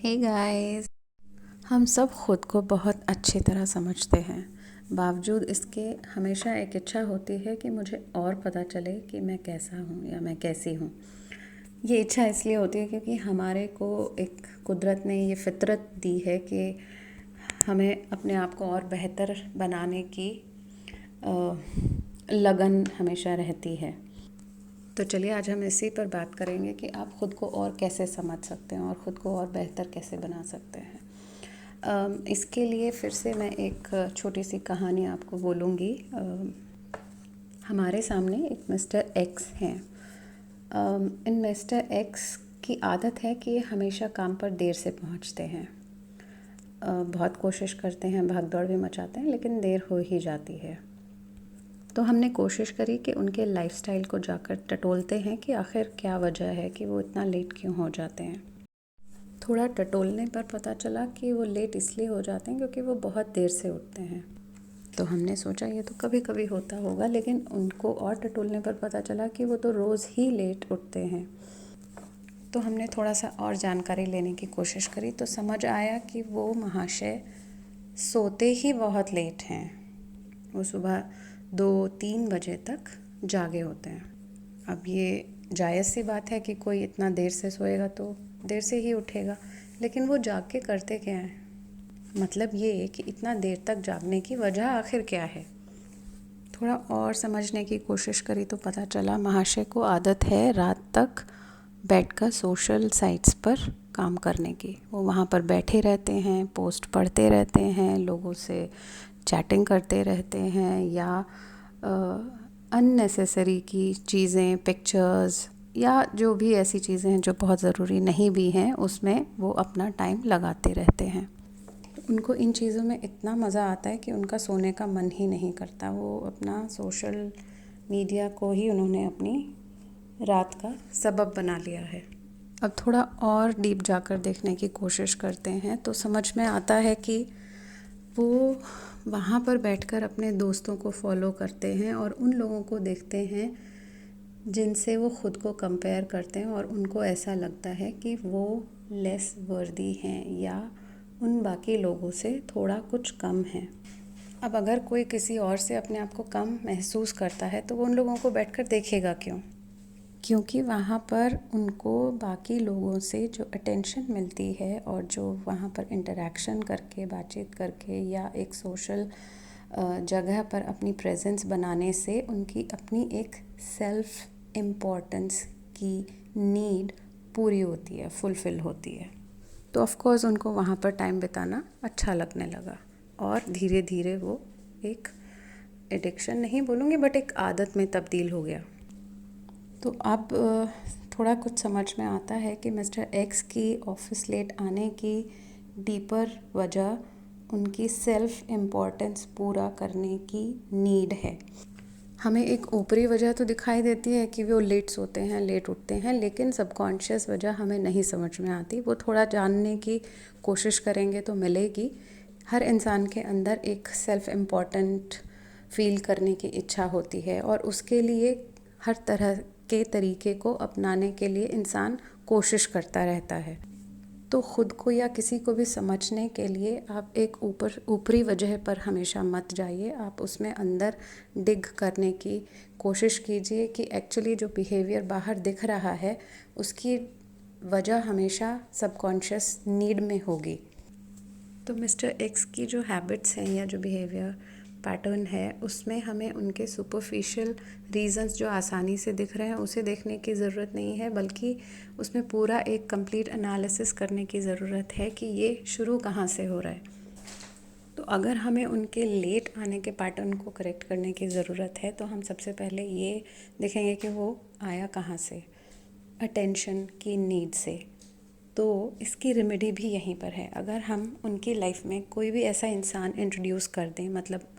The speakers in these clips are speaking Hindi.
Hey guys. हम सब ख़ुद को बहुत अच्छी तरह समझते हैं। बावजूद इसके हमेशा एक इच्छा होती है कि मुझे और पता चले कि मैं कैसा हूँ या मैं कैसी हूँ। ये इच्छा इसलिए होती है क्योंकि हमारे को एक कुदरत ने ये फ़ितरत दी है कि हमें अपने आप को और बेहतर बनाने की लगन हमेशा रहती है। तो चलिए आज हम इसी पर बात करेंगे कि आप ख़ुद को और कैसे समझ सकते हैं और ख़ुद को और बेहतर कैसे बना सकते हैं। इसके लिए फिर से मैं एक छोटी सी कहानी आपको बोलूँगी। हमारे सामने एक मिस्टर एक्स हैं। इन मिस्टर एक्स की आदत है कि हमेशा काम पर देर से पहुँचते हैं। बहुत कोशिश करते हैं, भाग दौड़ भी मचाते हैं, लेकिन देर हो ही जाती है। तो हमने कोशिश करी कि उनके लाइफ़स्टाइल को जाकर टटोलते हैं कि आखिर क्या वजह है कि वो इतना लेट क्यों हो जाते हैं। थोड़ा टटोलने पर पता चला कि वो लेट इसलिए हो जाते हैं क्योंकि वो बहुत देर से उठते हैं। तो हमने सोचा ये तो कभी कभी होता होगा, लेकिन उनको और टटोलने पर पता चला कि वो तो रोज़ ही लेट उठते हैं। तो हमने थोड़ा सा और जानकारी लेने की कोशिश करी तो समझ आया कि वो महाशय सोते ही बहुत लेट हैं। वो सुबह 2-3 बजे तक जागे होते हैं। अब ये जायज़ सी बात है कि कोई इतना देर से सोएगा तो देर से ही उठेगा, लेकिन वो जाग के करते क्या हैं? मतलब ये कि इतना देर तक जागने की वजह आखिर क्या है? थोड़ा और समझने की कोशिश करी तो पता चला महाशय को आदत है रात तक बैठकर सोशल साइट्स पर काम करने की। वो वहाँ पर बैठे रहते हैं, पोस्ट पढ़ते रहते हैं, लोगों से चैटिंग करते रहते हैं या अननेसेसरी की चीज़ें, पिक्चर्स या जो भी ऐसी चीज़ें हैं जो बहुत ज़रूरी नहीं भी हैं, उसमें वो अपना टाइम लगाते रहते हैं। उनको इन चीज़ों में इतना मज़ा आता है कि उनका सोने का मन ही नहीं करता। वो अपना सोशल मीडिया को ही उन्होंने अपनी रात का सबब बना लिया है। अब थोड़ा और डीप जाकर देखने की कोशिश करते हैं तो समझ में आता है कि वो वहाँ पर बैठकर अपने दोस्तों को फॉलो करते हैं और उन लोगों को देखते हैं जिनसे वो ख़ुद को कंपेयर करते हैं और उनको ऐसा लगता है कि वो लेस वर्दी हैं या उन बाकी लोगों से थोड़ा कुछ कम है। अब अगर कोई किसी और से अपने आप को कम महसूस करता है तो वो उन लोगों को बैठकर देखेगा क्यों? क्योंकि वहाँ पर उनको बाकी लोगों से जो अटेंशन मिलती है और जो वहाँ पर इंटरेक्शन करके, बातचीत करके या एक सोशल जगह पर अपनी प्रेजेंस बनाने से उनकी अपनी एक सेल्फ इम्पोर्टेंस की नीड पूरी होती है, फुलफ़िल होती है। तो ऑफ़ कोर्स उनको वहाँ पर टाइम बिताना अच्छा लगने लगा और धीरे धीरे वो एक एडिक्शन नहीं बोलूँगी बट एक आदत में तब्दील हो गया। तो अब थोड़ा कुछ समझ में आता है कि मिस्टर एक्स की ऑफिस लेट आने की डीपर वजह उनकी सेल्फ इम्पोर्टेंस पूरा करने की नीड है। हमें एक ऊपरी वजह तो दिखाई देती है कि वो लेट सोते हैं, लेट उठते हैं, लेकिन सबकॉन्शियस वजह हमें नहीं समझ में आती। वो थोड़ा जानने की कोशिश करेंगे तो मिलेगी। हर इंसान के अंदर एक सेल्फ इम्पोर्टेंट फील करने की इच्छा होती है और उसके लिए हर तरह के तरीके को अपनाने के लिए इंसान कोशिश करता रहता है। तो ख़ुद को या किसी को भी समझने के लिए आप एक ऊपरी वजह पर हमेशा मत जाइए। आप उसमें अंदर डिग करने की कोशिश कीजिए कि एक्चुअली जो बिहेवियर बाहर दिख रहा है उसकी वजह हमेशा सबकॉन्शियस नीड में होगी। तो मिस्टर एक्स की जो हैबिट्स हैं या जो बिहेवियर पैटर्न है उसमें हमें उनके सुपरफिशियल रीज़न्स जो आसानी से दिख रहे हैं उसे देखने की ज़रूरत नहीं है, बल्कि उसमें पूरा एक कंप्लीट एनालिसिस करने की ज़रूरत है कि ये शुरू कहाँ से हो रहा है। तो अगर हमें उनके लेट आने के पैटर्न को करेक्ट करने की ज़रूरत है तो हम सबसे पहले ये देखेंगे कि वो आया कहाँ से, अटेंशन की नीड से। तो इसकी रेमेडी भी यहीं पर है। अगर हम उनकी लाइफ में कोई भी ऐसा इंसान इंट्रोड्यूस कर दें, मतलब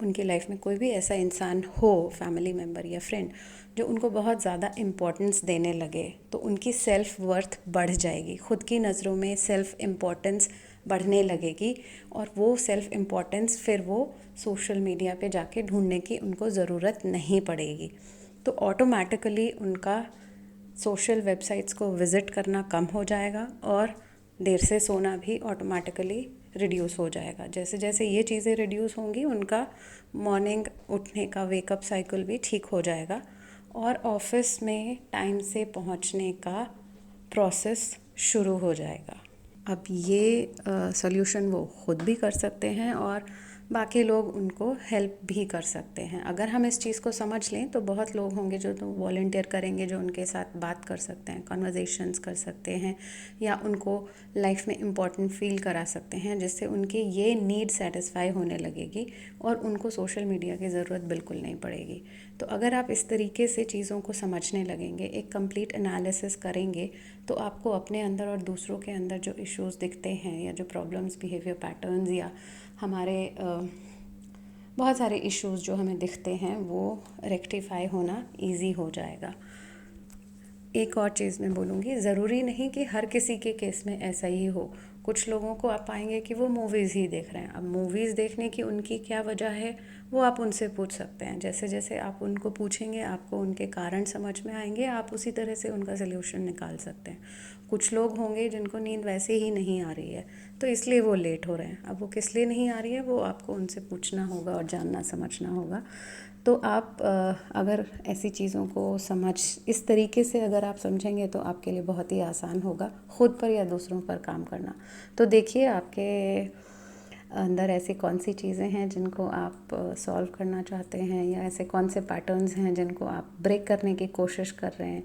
उनकी लाइफ में कोई भी ऐसा इंसान हो, फैमिली मेम्बर या फ्रेंड, जो उनको बहुत ज़्यादा इम्पोर्टेंस देने लगे, तो उनकी सेल्फ वर्थ बढ़ जाएगी। ख़ुद की नज़रों में सेल्फ इम्पोर्टेंस बढ़ने लगेगी और वो सेल्फ इम्पोर्टेंस फिर वो सोशल मीडिया पे जाके ढूंढने की उनको ज़रूरत नहीं पड़ेगी। तो ऑटोमेटिकली उनका सोशल वेबसाइट्स को विज़िट करना कम हो जाएगा और देर से सोना भी ऑटोमेटिकली रिड्यूस हो जाएगा। जैसे जैसे ये चीज़ें रिड्यूस होंगी उनका मॉर्निंग उठने का वेकअप साइकिल भी ठीक हो जाएगा और ऑफिस में टाइम से पहुंचने का प्रोसेस शुरू हो जाएगा। अब ये सॉल्यूशन वो ख़ुद भी कर सकते हैं और बाकी लोग उनको हेल्प भी कर सकते हैं। अगर हम इस चीज़ को समझ लें तो बहुत लोग होंगे जो तो वॉलंटियर करेंगे, जो उनके साथ बात कर सकते हैं, कन्वर्सेशंस कर सकते हैं या उनको लाइफ में इम्पोर्टेंट फील करा सकते हैं, जिससे उनकी ये नीड सेटिस्फाई होने लगेगी और उनको सोशल मीडिया की ज़रूरत बिल्कुल नहीं पड़ेगी। तो अगर आप इस तरीके से चीज़ों को समझने लगेंगे, एक कंप्लीट एनालिसिस करेंगे, तो आपको अपने अंदर और दूसरों के अंदर जो इश्यूज़ दिखते हैं या जो प्रॉब्लम्स, बिहेवियर पैटर्न्स या हमारे बहुत सारे इश्यूज़ जो हमें दिखते हैं वो रेक्टिफाई होना इजी हो जाएगा। एक और चीज़ मैं बोलूँगी, ज़रूरी नहीं कि हर किसी के केस में ऐसा ही हो। कुछ लोगों को आप पाएंगे कि वो मूवीज़ ही देख रहे हैं। अब मूवीज़ देखने की उनकी क्या वजह है वो आप उनसे पूछ सकते हैं। जैसे जैसे आप उनको पूछेंगे आपको उनके कारण समझ में आएंगे, आप उसी तरह से उनका सल्यूशन निकाल सकते हैं। कुछ लोग होंगे जिनको नींद वैसे ही नहीं आ रही है तो इसलिए वो लेट हो रहे हैं। अब वो किस लिए नहीं आ रही है वो आपको उनसे पूछना होगा और जानना समझना होगा। तो आप अगर ऐसी चीज़ों को इस तरीके से अगर आप समझेंगे तो आपके लिए बहुत ही आसान होगा ख़ुद पर या दूसरों पर काम करना। तो देखिए आपके अंदर ऐसी कौन सी चीज़ें हैं जिनको आप सॉल्व करना चाहते हैं, या ऐसे कौन से पैटर्न्स हैं जिनको आप ब्रेक करने की कोशिश कर रहे हैं,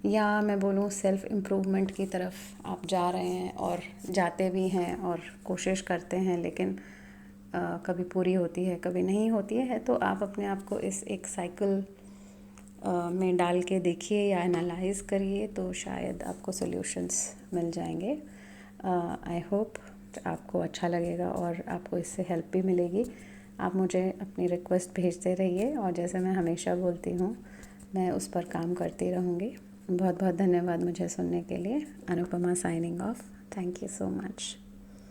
या मैं बोलूँ सेल्फ़ इम्प्रूवमेंट की तरफ आप जा रहे हैं और जाते भी हैं और कोशिश करते हैं, लेकिन कभी पूरी होती है कभी नहीं होती है। तो आप अपने आप को इस एक साइकिल में डाल के देखिए या एनालाइज़ करिए, तो शायद आपको सॉल्यूशंस मिल जाएंगे। आई होप आपको अच्छा लगेगा और आपको इससे हेल्प भी मिलेगी। आप मुझे अपनी रिक्वेस्ट भेजते रहिए और जैसे मैं हमेशा बोलती हूँ मैं उस पर काम करती रहूँगी। बहुत बहुत धन्यवाद मुझे सुनने के लिए। Anupama signing off. Thank you so much.